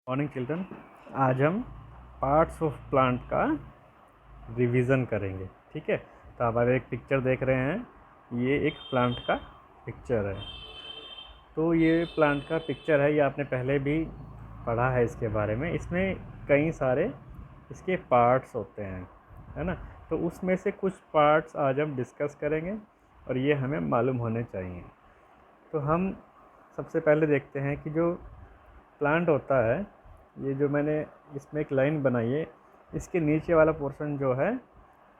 Morning children. आज हम parts of plant का रिवीजन करेंगे। ठीक है, तो आप एक पिक्चर देख रहे हैं, ये एक प्लांट का पिक्चर है। तो ये प्लांट का पिक्चर है, ये आपने पहले भी पढ़ा है इसके बारे में। इसमें कई सारे इसके पार्ट्स होते हैं, है ना। तो उसमें से कुछ पार्ट्स आज हम डिस्कस करेंगे और ये हमें मालूम होने चाहिए। तो हम सबसे पहले देखते हैं कि जो प्लांट होता है, ये जो मैंने इसमें एक लाइन बनाई है, इसके नीचे वाला पोर्शन जो है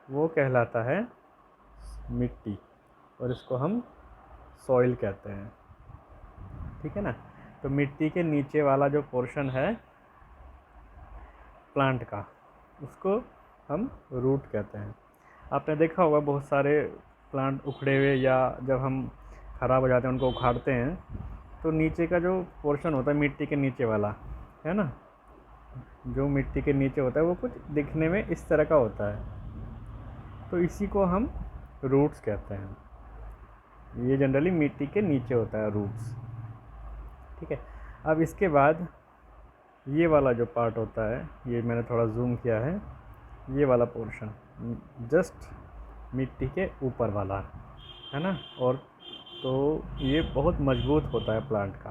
वो कहलाता है मिट्टी, और इसको हम सॉइल कहते हैं। ठीक है ना। तो मिट्टी के नीचे वाला जो पोर्शन है प्लांट का, उसको हम रूट कहते हैं। आपने देखा होगा बहुत सारे प्लांट उखड़े हुए, या जब हम ख़राब हो जाते हैं उनको उखाड़ते हैं, तो नीचे का जो पोर्शन होता है मिट्टी के नीचे वाला, है ना, जो मिट्टी के नीचे होता है वो कुछ दिखने में इस तरह का होता है। तो इसी को हम रूट्स कहते हैं। ये जनरली मिट्टी के नीचे होता है, रूट्स। ठीक है। अब इसके बाद ये वाला जो पार्ट होता है, ये मैंने थोड़ा जूम किया है, ये वाला पोर्शन जस्ट मिट्टी के ऊपर वाला, है ना। और तो ये बहुत मजबूत होता है प्लांट का,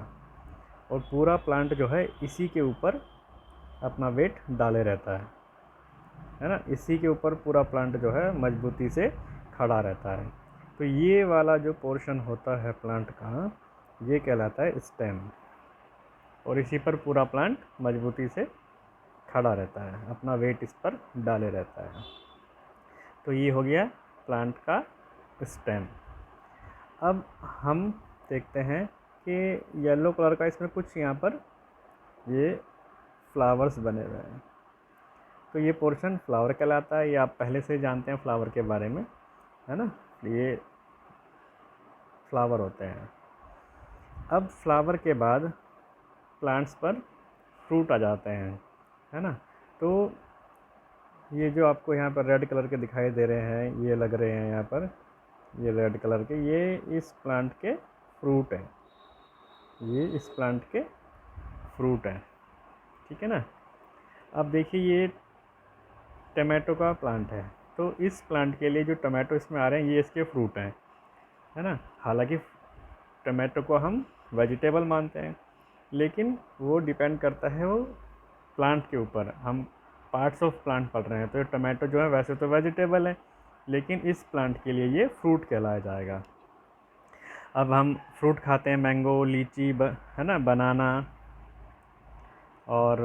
और पूरा प्लांट जो है इसी के ऊपर अपना वेट डाले रहता है ना। इसी के ऊपर पूरा प्लांट जो है मजबूती से खड़ा रहता है। तो ये वाला जो पोर्शन होता है प्लांट का, ये कहलाता है स्टेम, और इसी पर पूरा प्लांट मजबूती से खड़ा रहता है, अपना वेट इस पर डाले रहता है। तो ये हो गया प्लांट का स्टेम। अब हम देखते हैं कि येलो कलर का इसमें कुछ यहाँ पर ये फ्लावर्स बने हुए हैं। तो ये पोर्शन फ्लावर कहलाता है, ये आप पहले से जानते हैं फ्लावर के बारे में, है ना। ये फ्लावर होते हैं। अब फ्लावर के बाद प्लांट्स पर फ्रूट आ जाते हैं, है ना। तो ये जो आपको यहाँ पर रेड कलर के दिखाई दे रहे हैं, ये लग रहे हैं यहाँ पर, ये रेड कलर के, ये इस प्लांट के फ्रूट हैं। ये इस प्लांट के फ्रूट हैं। ठीक है ना। अब देखिए, ये टमाटो का प्लांट है, तो इस प्लांट के लिए जो टमाटो इसमें आ रहे हैं, ये इसके फ्रूट हैं, है ना। हालांकि टमाटो को हम वेजिटेबल मानते हैं, लेकिन वो डिपेंड करता है वो प्लांट के ऊपर। हम पार्ट्स ऑफ प्लांट पढ़ रहे हैं, तो टमाटो जो है वैसे तो वेजिटेबल है, लेकिन इस प्लांट के लिए ये फ्रूट कहलाया जाएगा। अब हम फ्रूट खाते हैं, मैंगो, लीची, है ना, बनाना और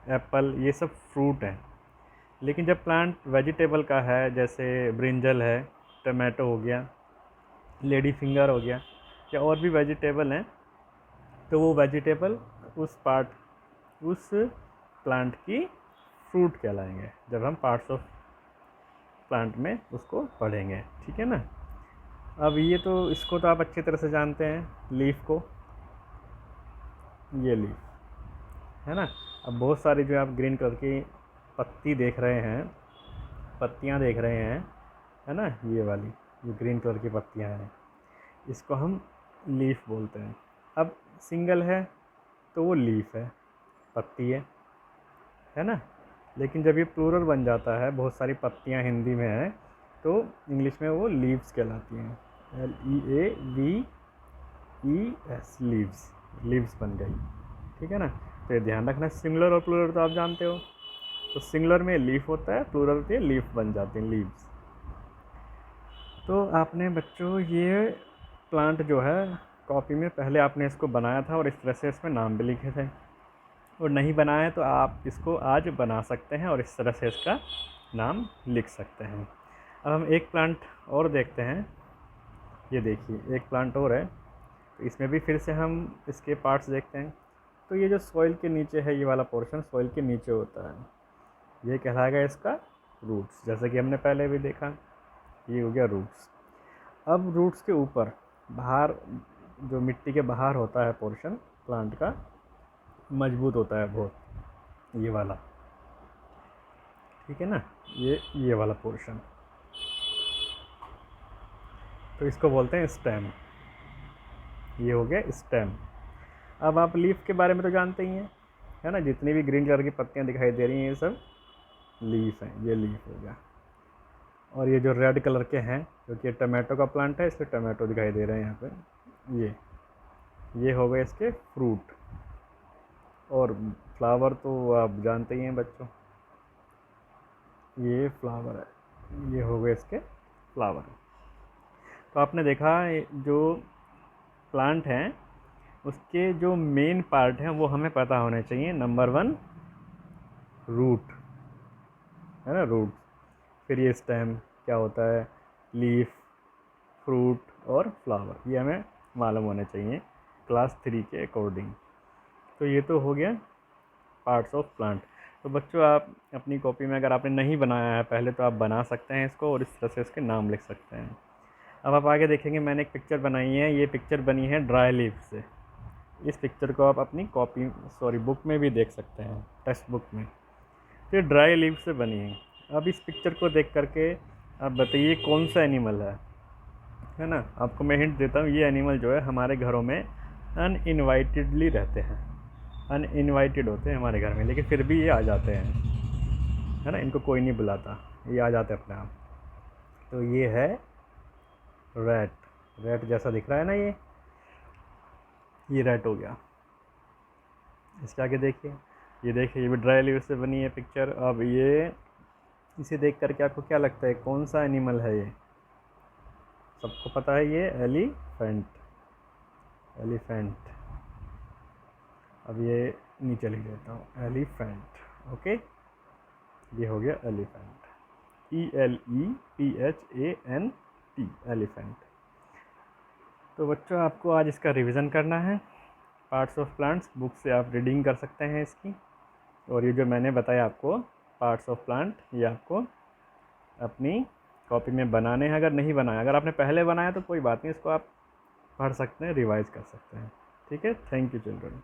एप्पल, ये सब फ्रूट हैं। लेकिन जब प्लांट वेजिटेबल का है, जैसे ब्रिंजल है, टमाटो हो गया, लेडी फिंगर हो गया, या और भी वेजिटेबल हैं, तो वो वेजिटेबल उस प्लांट की फ्रूट कहलाएंगे जब हम पार्ट्स ऑफ प्लांट में उसको पढ़ेंगे। ठीक है ना। अब ये तो इसको तो आप अच्छी तरह से जानते हैं, लीफ को, ये लीफ, है ना। अब बहुत सारी जो आप ग्रीन कलर की पत्ती देख रहे हैं, पत्तियां देख रहे हैं, है ना, ये वाली जो ग्रीन कलर की पत्तियां हैं, इसको हम लीफ बोलते हैं। अब सिंगल है तो वो लीफ है, पत्ती है ना। लेकिन जब ये प्लूरल बन जाता है, बहुत सारी पत्तियां हिंदी में हैं, तो इंग्लिश में वो लीव्स कहलाती हैं। LEAVES, लीव्स, लीव्स बन गई। ठीक है ना। तो ये ध्यान रखना, सिंगुलर और प्लूरल तो आप जानते हो। तो सिंगुलर में लीफ होता है, प्लूरल पे लीफ बन जाती हैं, लीव्स। तो आपने बच्चों ये प्लांट जो है कॉपी में पहले आपने इसको बनाया था, और इस तरह से इसमें नाम भी लिखे थे, और नहीं बनाया तो आप इसको आज बना सकते हैं और इस तरह से इसका नाम लिख सकते हैं। अब हम एक प्लांट और देखते हैं। ये देखिए, एक प्लांट और है, तो इसमें भी फिर से हम इसके पार्ट्स देखते हैं। तो ये जो सॉइल के नीचे है, ये वाला पोर्शन सॉइल के नीचे होता है, ये कहलाएगा इसका रूट्स। जैसे कि हमने पहले भी देखा, ये हो गया रूट्स। अब रूट्स के ऊपर बाहर, जो मिट्टी के बाहर होता है पोर्शन प्लांट का, मजबूत होता है बहुत, ये वाला। ठीक है ना। ये वाला पोर्शन, तो इसको बोलते हैं स्टेम। ये हो गया स्टेम। अब आप लीफ के बारे में तो जानते ही हैं, है ना, जितनी भी ग्रीन कलर की पत्तियाँ दिखाई दे रही हैं ये सब लीफ हैं, ये लीफ हो गया। और ये जो रेड कलर के हैं क्योंकि ये टमाटो का प्लांट है इसलिए टमाटो दिखाई दे रहे हैं यहाँ पे, ये हो गए इसके फ्रूट। और फ्लावर तो आप जानते ही हैं बच्चों, ये फ्लावर है, ये हो गए इसके फ्लावर। तो आपने देखा जो प्लांट हैं उसके जो मेन पार्ट हैं वो हमें पता होने चाहिए। नंबर 1 रूट, है ना, रूट। फिर ये स्टेम क्या होता है, लीफ, फ्रूट और फ्लावर, ये हमें मालूम होने चाहिए क्लास 3 के अकॉर्डिंग। तो ये तो हो गया पार्ट्स ऑफ प्लांट। तो बच्चों आप अपनी कॉपी में अगर आपने नहीं बनाया है पहले तो आप बना सकते हैं इसको और इस तरह से इसके नाम लिख सकते हैं। अब आप आगे देखेंगे मैंने एक पिक्चर बनाई है, ये पिक्चर बनी है ड्राई लीफ से। इस पिक्चर को आप अपनी बुक में भी देख सकते हैं, टेक्स्ट बुक में। तो ये ड्राई लीफ से बनी है। अब इस पिक्चर को देख करके आप बताइए कौन सा एनिमल है ना। आपको मैं हिंट देता हूँ, ये एनिमल जो है हमारे घरों में अनइनवाइटेडली रहते हैं, अनइनवाइटेड होते हैं हमारे घर में, लेकिन फिर भी ये आ जाते हैं, है ना, इनको कोई नहीं बुलाता, ये आ जाते हैं अपने आप। तो ये है रैट, रैट जैसा दिख रहा है ना, ये रैट हो गया। इसके आगे देखिए, ये देखिए ये भी ड्राई लीफ से बनी है पिक्चर। अब ये इसे देख करके आपको क्या लगता है कौन सा एनिमल है ये? सबको पता है ये एलिफेंट, एलिफेंट। अब ये नीचे लिख देता हूँ, एलिफेंट। ओके, ये हो गया एलिफेंट, ELEPHANT, एलिफेंट। तो बच्चों आपको आज इसका रिवीजन करना है। पार्ट्स ऑफ प्लांट्स बुक से आप रीडिंग कर सकते हैं इसकी। और ये जो मैंने बताया आपको पार्ट्स ऑफ प्लांट, ये आपको अपनी कॉपी में बनाने हैं। अगर नहीं बनाया, अगर आपने पहले बनाया तो कोई बात नहीं, इसको आप पढ़ सकते हैं, रिवाइज कर सकते हैं। ठीक है, थैंक यू चिल्ड्रन।